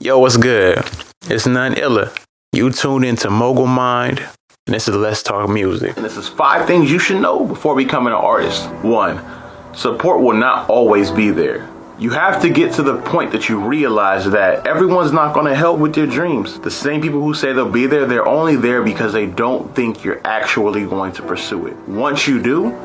Yo, what's good? It's none illa. You tuned into Mogul Mined, and this is Let's Talk Music. And this is 5 things you should know before becoming an artist. 1. Support will not always be there. You have to get to the point that you realize that everyone's not going to help with your dreams. The same people who say they'll be there, they're only there because they don't think you're actually going to pursue it. Once you do,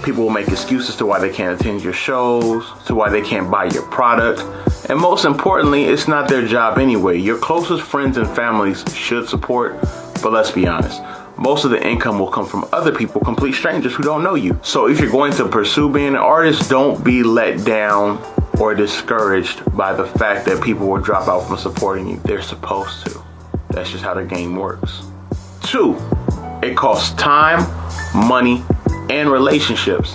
people will make excuses to why they can't attend your shows, to why they can't buy your product. And most importantly, it's not their job anyway. Your closest friends and families should support, but let's be honest. Most of the income will come from other people, complete strangers who don't know you. So if you're going to pursue being an artist, don't be let down or discouraged by the fact that people will drop out from supporting you. They're supposed to. That's just how the game works. 2, it costs time, money, and relationships.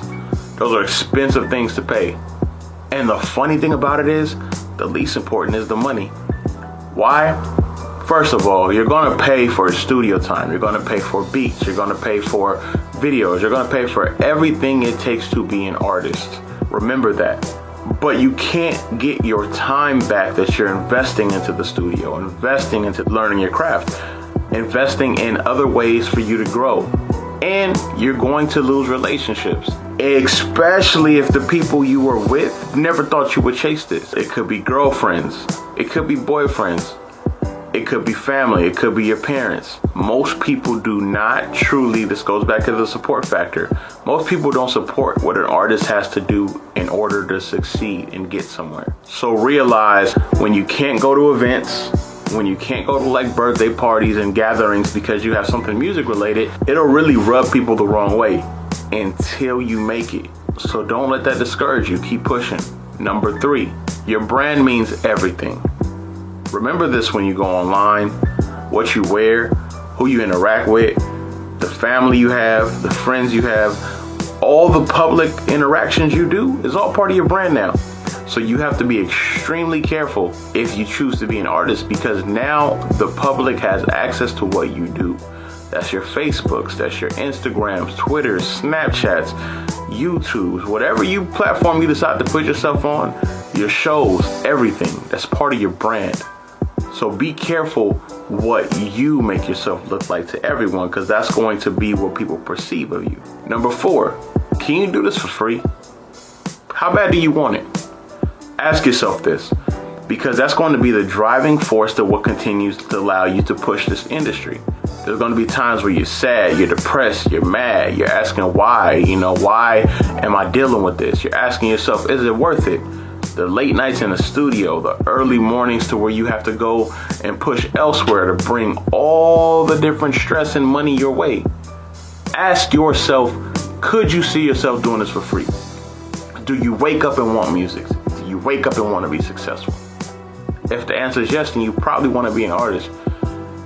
Those are expensive things to pay. And the funny thing about it is, the least important is the money. Why? First of all, you're going to pay for studio time. You're going to pay for beats. You're going to pay for videos. You're going to pay for everything it takes to be an artist. Remember that. But you can't get your time back that you're investing into the studio, investing into learning your craft, investing in other ways for you to grow. And you're going to lose relationships, especially if the people you were with never thought you would chase this. It could be girlfriends. It could be boyfriends. It could be family. It could be your parents. Most people do not truly, this goes back to the support factor. Most people don't support what an artist has to do in order to succeed and get somewhere. So realize when you can't go to events, when you can't go to like birthday parties and gatherings because you have something music related, it'll really rub people the wrong way until you make it. So don't let that discourage you. Keep pushing. Number 3, your brand means everything. Remember this when you go online, what you wear, who you interact with, the family you have, the friends you have, all the public interactions you do is all part of your brand now. So you have to be extremely careful if you choose to be an artist, because now the public has access to what you do. That's your Facebooks, that's your Instagrams, Twitters, Snapchats, YouTubes, whatever platform you decide to put yourself on, your shows, everything. That's part of your brand. So be careful what you make yourself look like to everyone, because that's going to be what people perceive of you. Number 4, can you do this for free? How bad do you want it? Ask yourself this, because that's going to be the driving force to what continues to allow you to push this industry. There's going to be times where you're sad, you're depressed, you're mad, you're asking why, why am I dealing with this? You're asking yourself, is it worth it? The late nights in the studio, the early mornings to where you have to go and push elsewhere to bring all the different stress and money your way. Ask yourself, could you see yourself doing this for free? Do you wake up and want music? Do you wake up and want to be successful? If the answer is yes, then you probably want to be an artist.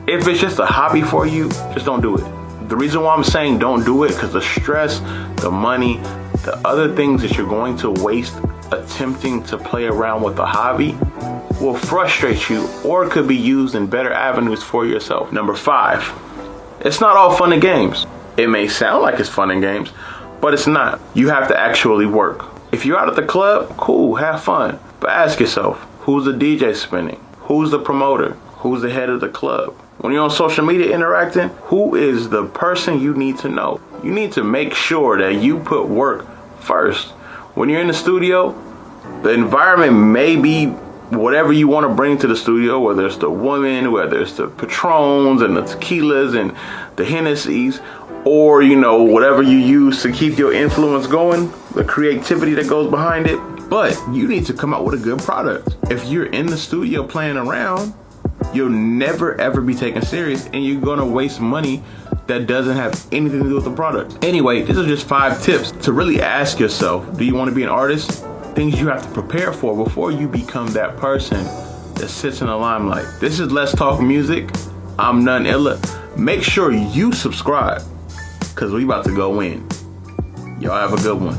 If it's just a hobby for you, just don't do it. The reason why I'm saying don't do it, because the stress, the money, the other things that you're going to waste attempting to play around with a hobby will frustrate you, or it could be used in better avenues for yourself. Number 5, it's not all fun and games. It may sound like it's fun and games, but it's not. You have to actually work. If you're out at the club, cool, have fun. But ask yourself, who's the DJ spinning? Who's the promoter? Who's the head of the club? When you're on social media interacting, who is the person you need to know? You need to make sure that you put work first. When you're in the studio, the environment may be whatever you want to bring to the studio, whether it's the women, whether it's the Patrons and the tequilas and the Hennessy's, or, whatever you use to keep your influence going, the creativity that goes behind it. But you need to come out with a good product. If you're in the studio playing around, you'll never ever be taken serious, and you're going to waste money that doesn't have anything to do with the product. Anyway, this is just 5 tips to really ask yourself, do you want to be an artist? Things you have to prepare for before you become that person that sits in the limelight. This is Let's Talk Music. I'm none illa. Make sure you subscribe, because we about to go in. Y'all have a good one.